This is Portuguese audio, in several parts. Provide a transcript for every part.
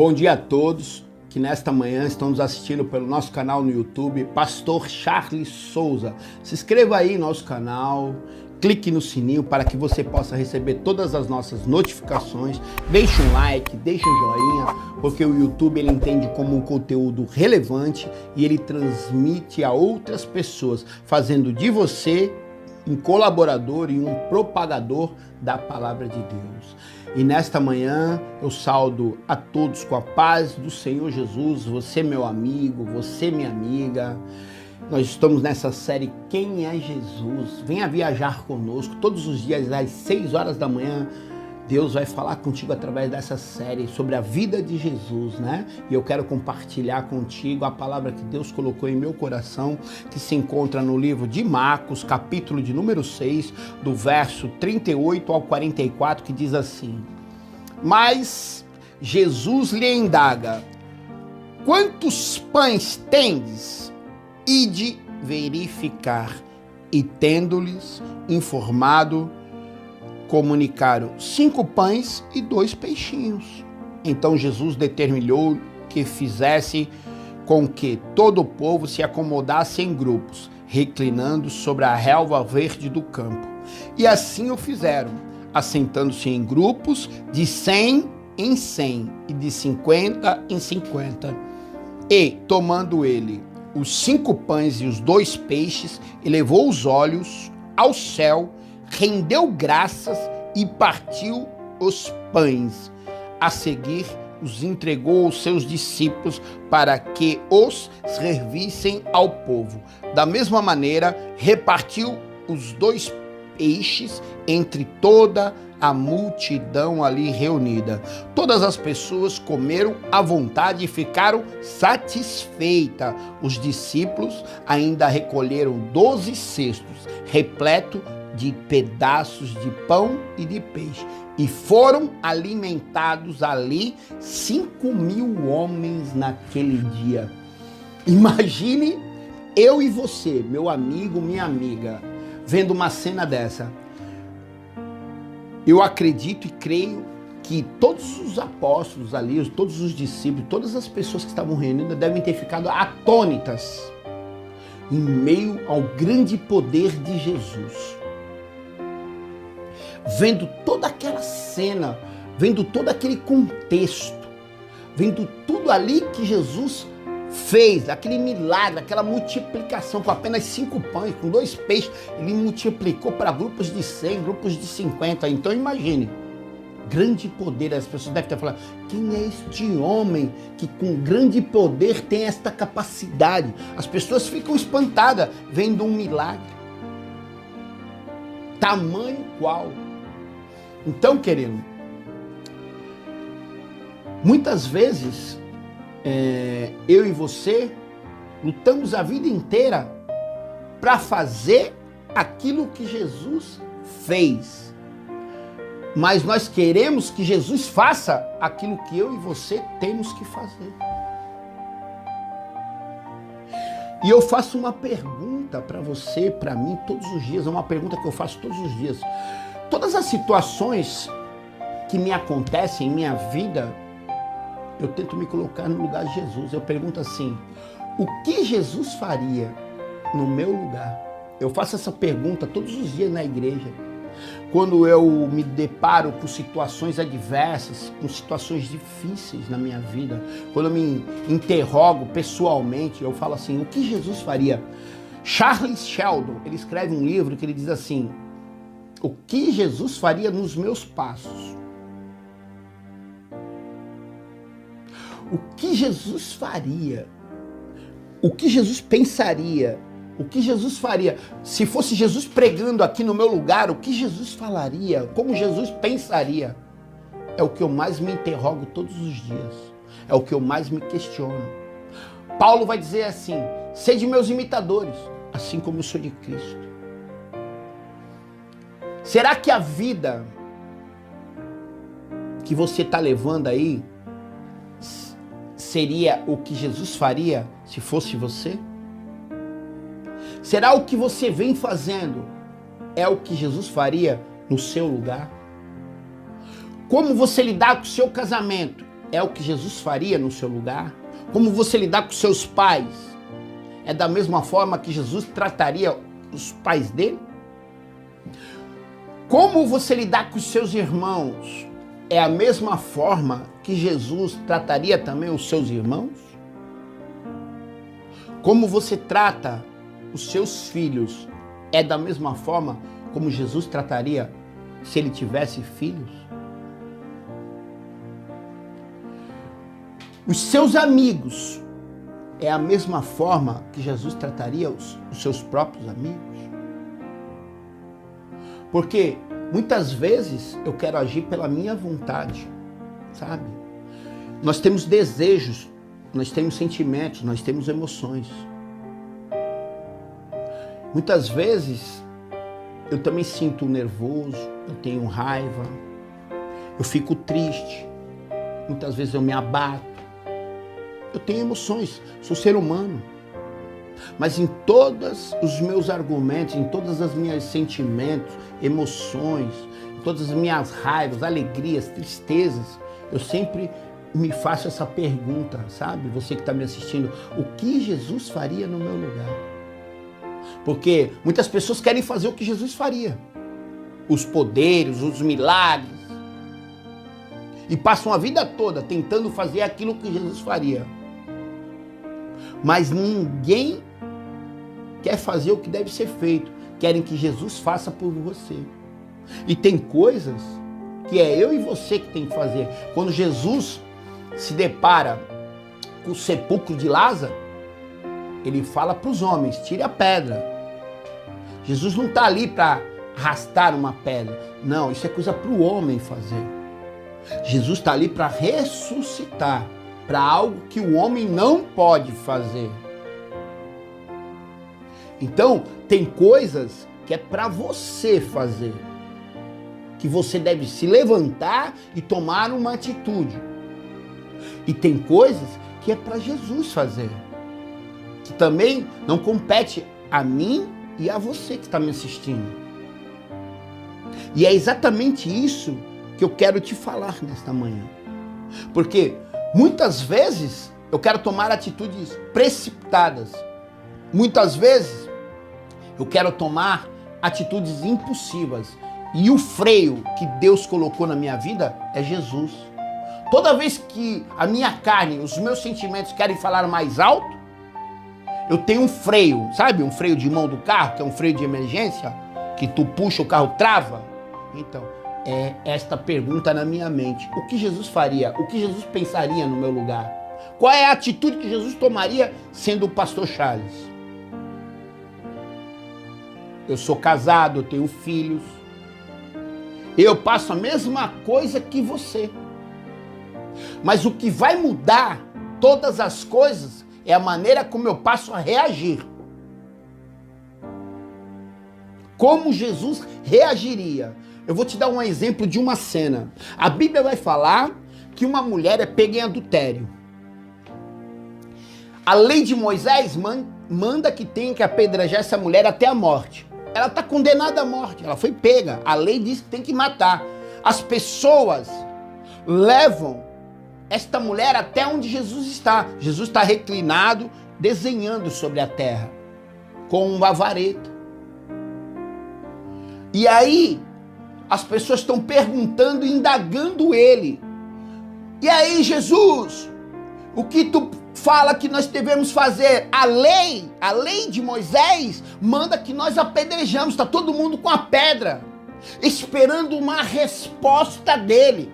Bom dia a todos que nesta manhã estão nos assistindo pelo nosso canal no YouTube, Pastor Charles Souza. Se inscreva aí no nosso canal, clique no sininho para que você possa receber todas as nossas notificações. Deixe um like, deixe um joinha, porque o YouTube ele entende como um conteúdo relevante e ele transmite a outras pessoas, fazendo de você um colaborador e um propagador da palavra de Deus. E nesta manhã eu saudo a todos com a paz do Senhor Jesus, você meu amigo, você minha amiga. Nós estamos nessa série Quem é Jesus? Venha viajar conosco todos os dias às 6 horas da manhã. Deus vai falar contigo através dessa série sobre a vida de Jesus, né? E eu quero compartilhar contigo a palavra que Deus colocou em meu coração, que se encontra no livro de Marcos, capítulo de número 6, do verso 38 ao 44, que diz assim: Mas Jesus lhe indaga: quantos pães tendes? Ide verificar. E tendo-lhes informado, comunicaram 5 pães e 2 peixinhos. Então Jesus determinou que fizesse com que todo o povo se acomodasse em grupos, reclinando sobre a relva verde do campo. E assim o fizeram, assentando-se em grupos de 100 em 100 e de 50 em 50. E, tomando ele os 5 pães e os 2 peixes, elevou os olhos ao céu, rendeu graças e partiu os pães. A seguir, os entregou aos seus discípulos para que os servissem ao povo. Da mesma maneira, repartiu os 2 peixes entre toda a multidão ali reunida. Todas as pessoas comeram à vontade e ficaram satisfeitas. Os discípulos ainda recolheram 12 cestos, repletos de pedaços de pão e de peixe, e foram alimentados ali 5.000 homens naquele dia. Imagine eu e você, meu amigo, minha amiga, vendo uma cena dessa. Eu acredito e creio que todos os apóstolos ali, todos os discípulos, todas as pessoas que estavam reunidas devem ter ficado atônitas em meio ao grande poder de Jesus. Vendo toda aquela cena, vendo todo aquele contexto, vendo tudo ali que Jesus fez, aquele milagre, aquela multiplicação com apenas 5 pães, com 2 peixes, ele multiplicou para grupos de 100, grupos de 50. Então imagine, grande poder. As pessoas devem estar falando: quem é este homem que com grande poder tem esta capacidade? As pessoas ficam espantadas vendo um milagre. Tamanho qual? Então, querido, muitas vezes eu e você lutamos a vida inteira para fazer aquilo que Jesus fez. Mas nós queremos que Jesus faça aquilo que eu e você temos que fazer. E eu faço uma pergunta para você, para mim, todos os dias. É uma pergunta que eu faço todos os dias. Todas as situações que me acontecem em minha vida, eu tento me colocar no lugar de Jesus. Eu pergunto assim: o que Jesus faria no meu lugar? Eu faço essa pergunta todos os dias na igreja. Quando eu me deparo com situações adversas, com situações difíceis na minha vida, quando eu me interrogo pessoalmente, eu falo assim: o que Jesus faria? Charles Sheldon, ele escreve um livro que ele diz assim: o que Jesus faria nos meus passos? O que Jesus faria? O que Jesus pensaria? O que Jesus faria? Se fosse Jesus pregando aqui no meu lugar, o que Jesus falaria? Como Jesus pensaria? É o que eu mais me interrogo todos os dias. É o que eu mais me questiono. Paulo vai dizer assim: sede meus imitadores, assim como eu sou de Cristo. Será que a vida que você está levando aí seria o que Jesus faria se fosse você? Será o que você vem fazendo é o que Jesus faria no seu lugar? Como você lidar com o seu casamento é o que Jesus faria no seu lugar? Como você lidar com seus pais é da mesma forma que Jesus trataria os pais dele? Como você lidar com os seus irmãos é a mesma forma que Jesus trataria também os seus irmãos? Como você trata os seus filhos é da mesma forma como Jesus trataria se ele tivesse filhos? Os seus amigos é a mesma forma que Jesus trataria os seus próprios amigos? Porque muitas vezes eu quero agir pela minha vontade, sabe? Nós temos desejos, nós temos sentimentos, nós temos emoções. Muitas vezes eu também sinto nervoso, eu tenho raiva, eu fico triste, muitas vezes eu me abato. Eu tenho emoções, sou ser humano. Mas em todos os meus argumentos, em todas as minhas sentimentos, emoções, em todas as minhas raivas, alegrias, tristezas, eu sempre me faço essa pergunta, sabe? Você que está me assistindo, o que Jesus faria no meu lugar? Porque muitas pessoas querem fazer o que Jesus faria. Os poderes, os milagres. E passam a vida toda tentando fazer aquilo que Jesus faria. Mas ninguém quer fazer o que deve ser feito. Querem que Jesus faça por você. E tem coisas que é eu e você que tem que fazer. Quando Jesus se depara com o sepulcro de Lázaro, ele fala para os homens, tire a pedra. Jesus não está ali para arrastar uma pedra. Não, isso é coisa para o homem fazer. Jesus está ali para ressuscitar, para algo que o homem não pode fazer. Então, tem coisas que é para você fazer, que você deve se levantar e tomar uma atitude. E tem coisas que é para Jesus fazer, que também não compete a mim e a você que está me assistindo. E é exatamente isso que eu quero te falar nesta manhã. Porque muitas vezes eu quero tomar atitudes precipitadas. Muitas vezes eu quero tomar atitudes impulsivas. E o freio que Deus colocou na minha vida é Jesus. Toda vez que a minha carne, os meus sentimentos querem falar mais alto, eu tenho um freio, sabe? Um freio de mão do carro, que é um freio de emergência, que tu puxa, o carro trava. Então, é esta pergunta na minha mente. O que Jesus faria? O que Jesus pensaria no meu lugar? Qual é a atitude que Jesus tomaria sendo o pastor Charles? Eu sou casado, eu tenho filhos. Eu passo a mesma coisa que você. Mas o que vai mudar todas as coisas é a maneira como eu passo a reagir. Como Jesus reagiria? Eu vou te dar um exemplo de uma cena. A Bíblia vai falar que uma mulher é pega em adultério. A lei de Moisés manda que tenha que apedrejar essa mulher até a morte. Ela está condenada à morte, ela foi pega. A lei diz que tem que matar. As pessoas levam esta mulher até onde Jesus está. Jesus está reclinado, desenhando sobre a terra, com uma vareta. E aí, as pessoas estão perguntando e indagando ele. E aí, Jesus, o que tu fala que nós devemos fazer? A lei de Moisés manda que nós apedrejamos. Está todo mundo com a pedra, esperando uma resposta dele.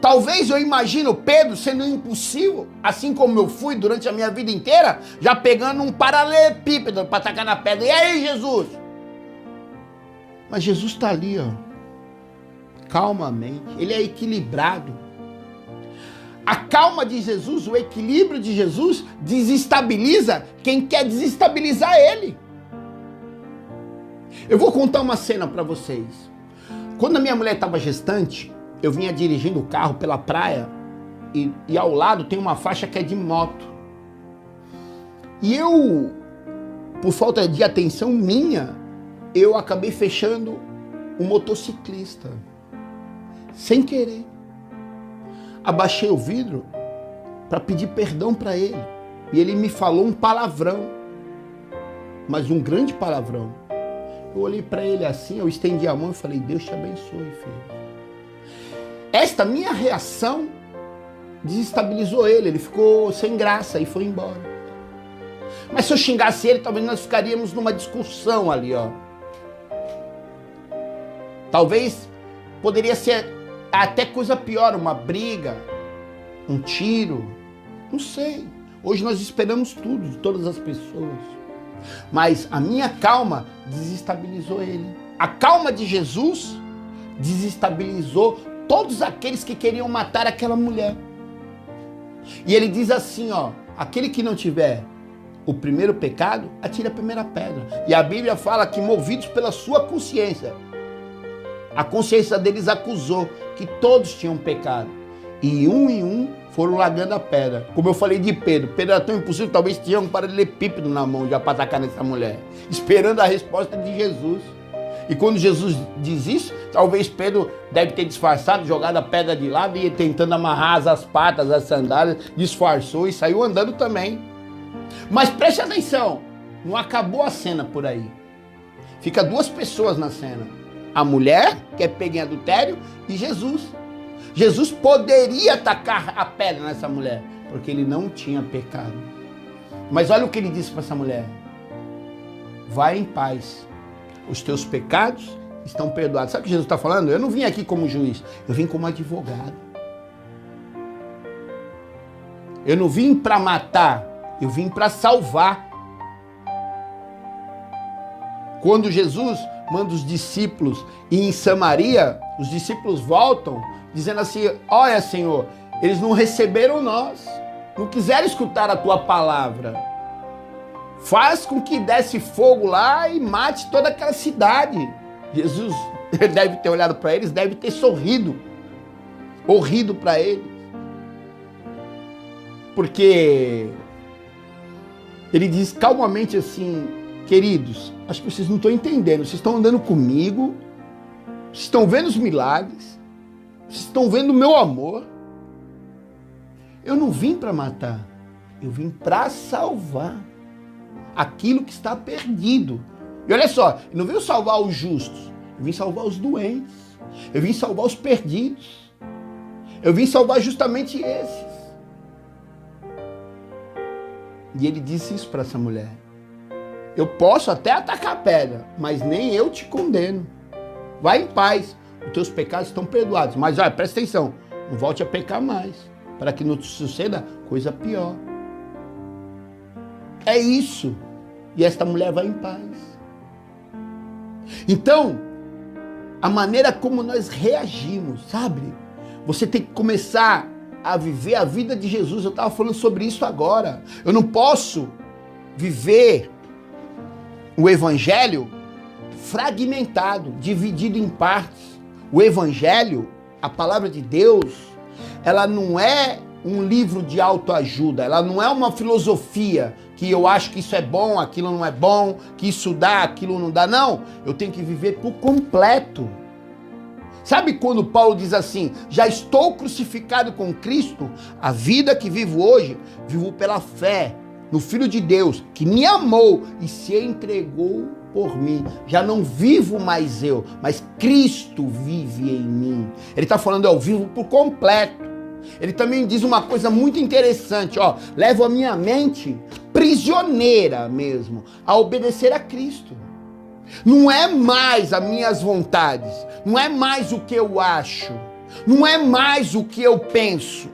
Talvez eu imagino Pedro sendo impulsivo, assim como eu fui durante a minha vida inteira, já pegando um paralelepípedo para tacar na pedra. E aí, Jesus? Mas Jesus está ali, ó, calmamente. Ele é equilibrado. A calma de Jesus, o equilíbrio de Jesus desestabiliza quem quer desestabilizar ele. Eu vou contar uma cena para vocês. Quando a minha mulher estava gestante, eu vinha dirigindo o carro pela praia e ao lado tem uma faixa que é de moto. E eu, por falta de atenção minha, eu acabei fechando o motociclista, sem querer. abaixei o vidro para pedir perdão para ele. E ele me falou um palavrão, mas um grande palavrão. Eu olhei para ele assim, eu estendi a mão e falei, Deus te abençoe, filho. Esta minha reação desestabilizou ele, ele ficou sem graça e foi embora. Mas se eu xingasse ele, talvez nós ficaríamos numa discussão ali, ó. Talvez poderia ser até coisa pior, uma briga, um tiro, não sei. Hoje nós esperamos tudo de todas as pessoas. Mas a minha calma desestabilizou ele. A calma de Jesus desestabilizou todos aqueles que queriam matar aquela mulher. E ele diz assim, ó, aquele que não tiver o primeiro pecado, atire a primeira pedra. E a Bíblia fala que movidos pela sua consciência, a consciência deles acusou que todos tinham pecado. E um foram largando a pedra. Como eu falei de Pedro, Pedro era tão impossível, talvez tinha um paralelepípedo na mão já para atacar nessa mulher, esperando a resposta de Jesus. E quando Jesus diz isso, talvez Pedro deve ter disfarçado, jogado a pedra de lado e tentando amarrar as patas, as sandálias, disfarçou e saiu andando também. Mas preste atenção, não acabou a cena por aí. Fica duas pessoas na cena. A mulher, que é pega em adultério, e Jesus. Jesus poderia atacar a pedra nessa mulher, porque ele não tinha pecado. Mas olha o que ele disse para essa mulher. Vai em paz. Os teus pecados estão perdoados. Sabe o que Jesus está falando? Eu não vim aqui como juiz, eu vim como advogado. Eu não vim para matar, eu vim para salvar. Quando Jesus manda os discípulos ir em Samaria, os discípulos voltam dizendo assim, olha Senhor, eles não receberam nós, não quiseram escutar a tua palavra. Faz com que desce fogo lá e mate toda aquela cidade. Jesus deve ter olhado para eles, deve ter sorrido, ou rido para eles. Porque ele diz calmamente assim, queridos, acho que vocês não estão entendendo, vocês estão andando comigo, vocês estão vendo os milagres, vocês estão vendo o meu amor. Eu não vim para matar, eu vim para salvar aquilo que está perdido. E olha só, eu não vim salvar os justos, eu vim salvar os doentes, eu vim salvar os perdidos, eu vim salvar justamente esses. E ele disse isso para essa mulher. Eu posso até atacar a pedra, mas nem eu te condeno. Vai em paz, os teus pecados estão perdoados. Mas olha, presta atenção, não volte a pecar mais, para que não te suceda coisa pior. É isso. E esta mulher vai em paz. Então, a maneira como nós reagimos, sabe? Você tem que começar a viver a vida de Jesus. Eu estava falando sobre isso agora. Eu não posso viver o evangelho fragmentado, dividido em partes. O evangelho, a palavra de Deus, ela não é um livro de autoajuda, ela não é uma filosofia que eu acho que isso é bom, aquilo não é bom, que isso dá, aquilo não dá. Não, eu tenho que viver por completo. Sabe quando Paulo diz assim, já estou crucificado com Cristo, a vida que vivo hoje, vivo pela fé no Filho de Deus, que me amou e se entregou por mim. Já não vivo mais eu, mas Cristo vive em mim. Ele está falando, eu vivo por completo. Ele também diz uma coisa muito interessante, ó, levo a minha mente prisioneira mesmo, a obedecer a Cristo. Não é mais as minhas vontades, não é mais o que eu acho, não é mais o que eu penso.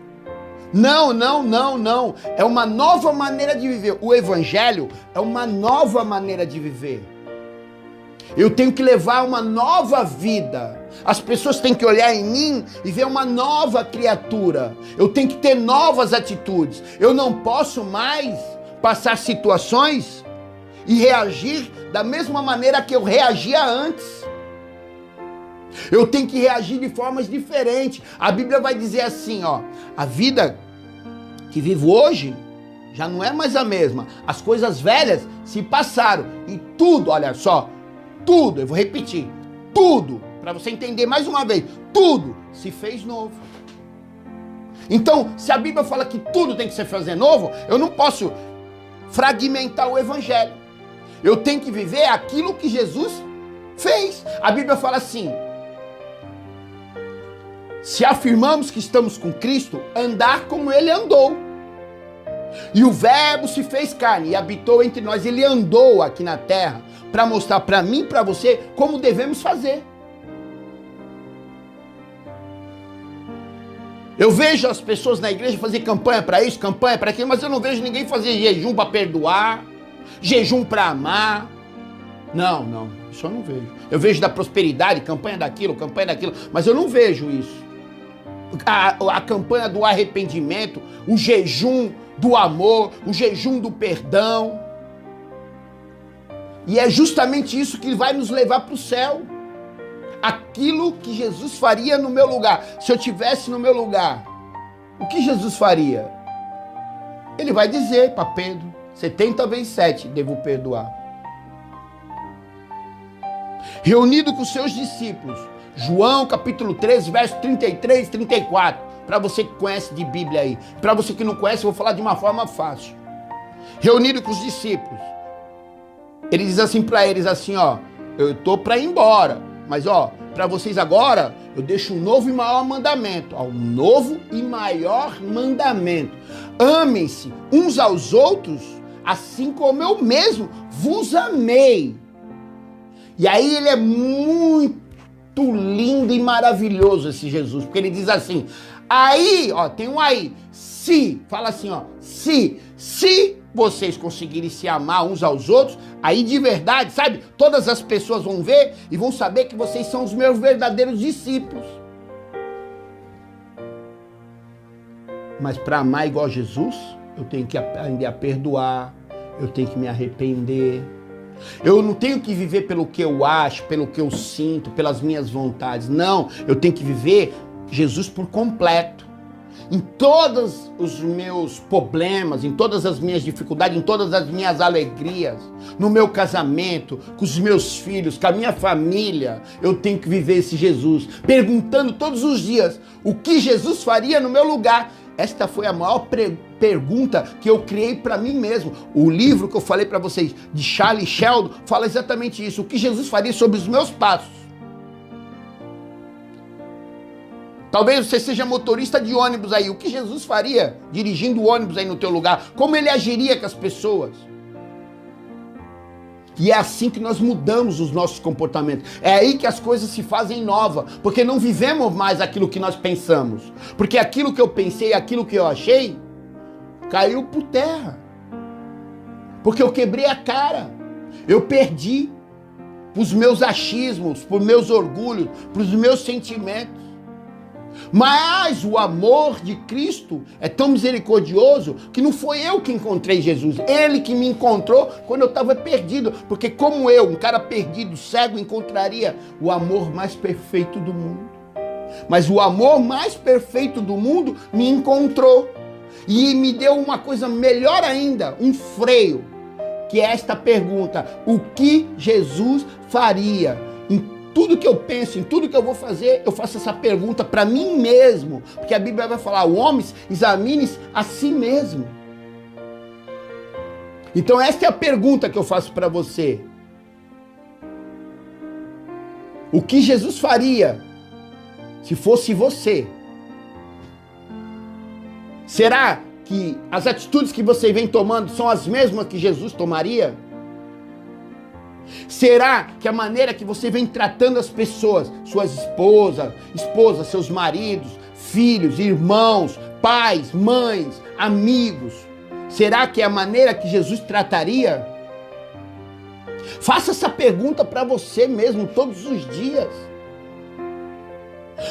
Não, não, não, não. É uma nova maneira de viver. O evangelho é uma nova maneira de viver. Eu tenho que levar uma nova vida. As pessoas têm que olhar em mim e ver uma nova criatura. Eu tenho que ter novas atitudes. Eu não posso mais passar situações e reagir da mesma maneira que eu reagia antes. Eu tenho que reagir de formas diferentes. A Bíblia vai dizer assim, ó, a vida que vivo hoje já não é mais a mesma. As coisas velhas se passaram e tudo, olha só, tudo, eu vou repetir, tudo, para você entender mais uma vez, tudo se fez novo. Então, se a Bíblia fala que tudo tem que ser fazer novo, eu não posso fragmentar o evangelho. Eu tenho que viver aquilo que Jesus fez. A Bíblia fala assim: se afirmamos que estamos com Cristo, andar como ele andou. E o Verbo se fez carne e habitou entre nós. Ele andou aqui na terra para mostrar para mim e para você como devemos fazer. Eu vejo as pessoas na igreja fazer campanha para isso, campanha para aquilo, mas eu não vejo ninguém fazer jejum para perdoar, jejum para amar. Não, isso eu não vejo. Eu vejo da prosperidade, campanha daquilo, mas eu não vejo isso. A campanha do arrependimento, o jejum do amor, o jejum do perdão. E é justamente isso que vai nos levar para o céu. Aquilo que Jesus faria no meu lugar. Se eu tivesse no meu lugar, o que Jesus faria? Ele vai dizer para Pedro: 70 vezes 7 devo perdoar. Reunido com seus discípulos, João capítulo 13, verso 33 e 34. Para você que conhece de Bíblia aí. Para você que não conhece, eu vou falar de uma forma fácil. Reunido com os discípulos, ele diz assim para eles, assim, ó: eu estou para ir embora, mas ó, para vocês agora, eu deixo um novo e maior mandamento. Ó, um novo e maior mandamento. Amem-se uns aos outros, assim como eu mesmo vos amei. E aí ele é muito lindo e maravilhoso, esse Jesus, porque ele diz assim, aí, ó, tem um aí, se, fala assim, ó, se vocês conseguirem se amar uns aos outros, aí de verdade, sabe, todas as pessoas vão ver e vão saber que vocês são os meus verdadeiros discípulos. Mas para amar igual a Jesus, eu tenho que aprender a perdoar, eu tenho que me arrepender. Eu não tenho que viver pelo que eu acho, pelo que eu sinto, pelas minhas vontades. Não, eu tenho que viver Jesus por completo. Em todos os meus problemas, em todas as minhas dificuldades, em todas as minhas alegrias, no meu casamento, com os meus filhos, com a minha família, eu tenho que viver esse Jesus, perguntando todos os dias o que Jesus faria no meu lugar. Esta foi a maior pergunta que eu criei para mim mesmo. O livro que eu falei para vocês, de Charles Sheldon, fala exatamente isso. O que Jesus faria sobre os meus passos. Talvez você seja motorista de ônibus aí. O que Jesus faria dirigindo o ônibus aí no teu lugar? Como ele agiria com as pessoas? E é assim que nós mudamos os nossos comportamentos. É aí que as coisas se fazem novas. Porque não vivemos mais aquilo que nós pensamos. Porque aquilo que eu pensei, aquilo que eu achei, caiu por terra. Porque eu quebrei a cara. Eu perdi os meus achismos, por meus orgulhos, para os meus sentimentos. Mas o amor de Cristo é tão misericordioso que não foi eu que encontrei Jesus, ele que me encontrou quando eu estava perdido, porque como eu, um cara perdido, cego, encontraria o amor mais perfeito do mundo. Mas o amor mais perfeito do mundo me encontrou e me deu uma coisa melhor ainda, um freio, que é esta pergunta: o que Jesus faria? Tudo que eu penso, em tudo que eu vou fazer, eu faço essa pergunta para mim mesmo. Porque a Bíblia vai falar, o homem examine a si mesmo. Então esta é a pergunta que eu faço para você. O que Jesus faria se fosse você? Será que as atitudes que você vem tomando são as mesmas que Jesus tomaria? Será que a maneira que você vem tratando as pessoas, suas esposas, seus maridos, filhos, irmãos, pais, mães, amigos, será que é a maneira que Jesus trataria? Faça essa pergunta para você mesmo todos os dias.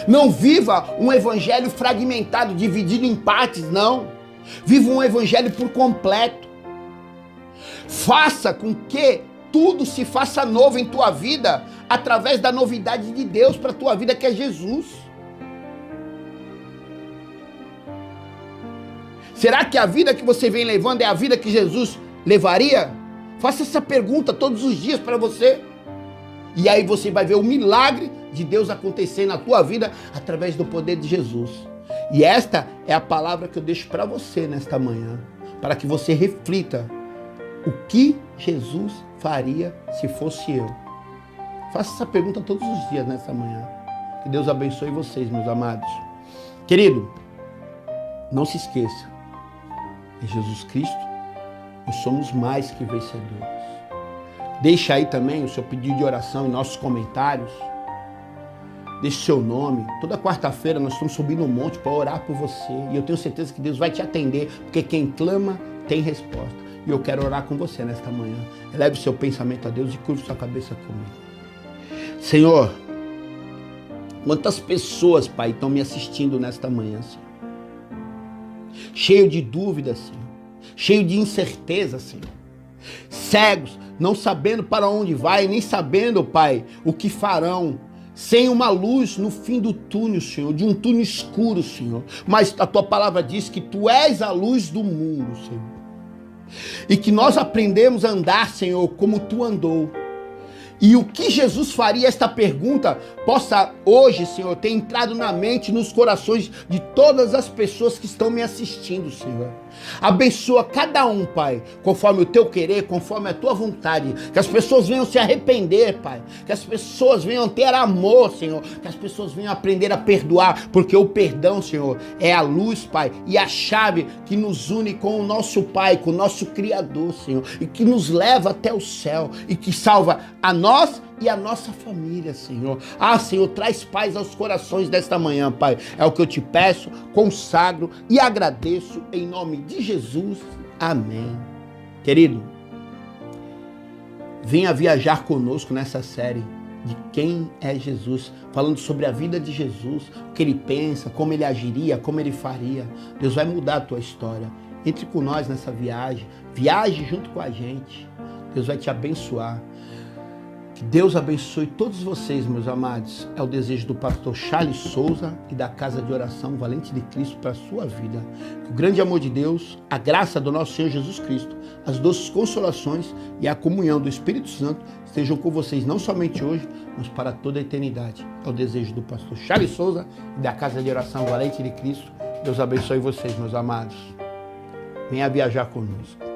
Não viva um evangelho fragmentado, dividido em partes, não. Viva um evangelho por completo. Faça com que tudo se faça novo em tua vida, através da novidade de Deus para a tua vida, que é Jesus. Será que a vida que você vem levando é a vida que Jesus levaria? Faça essa pergunta todos os dias para você. E aí você vai ver o milagre de Deus acontecer na tua vida, através do poder de Jesus. E esta é a palavra que eu deixo para você nesta manhã, para que você reflita o que Jesus faria se fosse eu. Faça essa pergunta todos os dias nessa manhã. Que Deus abençoe vocês, meus amados. Querido, não se esqueça, em Jesus Cristo, nós somos mais que vencedores. Deixa aí também o seu pedido de oração em nossos comentários. Deixe seu nome. Toda quarta-feira nós estamos subindo um monte para orar por você. E eu tenho certeza que Deus vai te atender, porque quem clama tem resposta. E eu quero orar com você nesta manhã. Eleve o seu pensamento a Deus e curve sua cabeça comigo. Senhor, quantas pessoas, Pai, estão me assistindo nesta manhã, Senhor? Cheio de dúvidas, Senhor. Cheio de incerteza, Senhor. Cegos, não sabendo para onde vai, nem sabendo, Pai, o que farão. Sem uma luz no fim do túnel, Senhor, de um túnel escuro, Senhor. Mas a Tua palavra diz que Tu és a luz do mundo, Senhor. E que nós aprendemos a andar, Senhor, como Tu andou. E o que Jesus faria, esta pergunta, possa hoje, Senhor, ter entrado na mente, nos corações de todas as pessoas que estão me assistindo, Senhor. Abençoa cada um, Pai, conforme o Teu querer, conforme a Tua vontade. Que as pessoas venham se arrepender, Pai. Que as pessoas venham ter amor, Senhor. Que as pessoas venham aprender a perdoar, porque o perdão, Senhor, é a luz, Pai, e a chave que nos une com o nosso Pai, com o nosso Criador, Senhor, e que nos leva até o céu, e que salva a nós e a nossa família, Senhor. Senhor, traz paz aos corações desta manhã, Pai. É o que eu te peço, consagro e agradeço em nome de Jesus. Amém. Querido, venha viajar conosco nessa série de quem é Jesus, falando sobre a vida de Jesus, o que ele pensa, como ele agiria, como ele faria. Deus vai mudar a tua história. Entre com nós nessa viagem, viaje junto com a gente. Deus vai te abençoar. Que Deus abençoe todos vocês, meus amados. É o desejo do pastor Charles Souza e da Casa de Oração Valente de Cristo para a sua vida. Que o grande amor de Deus, a graça do nosso Senhor Jesus Cristo, as doces consolações e a comunhão do Espírito Santo estejam com vocês não somente hoje, mas para toda a eternidade. É o desejo do pastor Charles Souza e da Casa de Oração Valente de Cristo. Deus abençoe vocês, meus amados. Venha viajar conosco.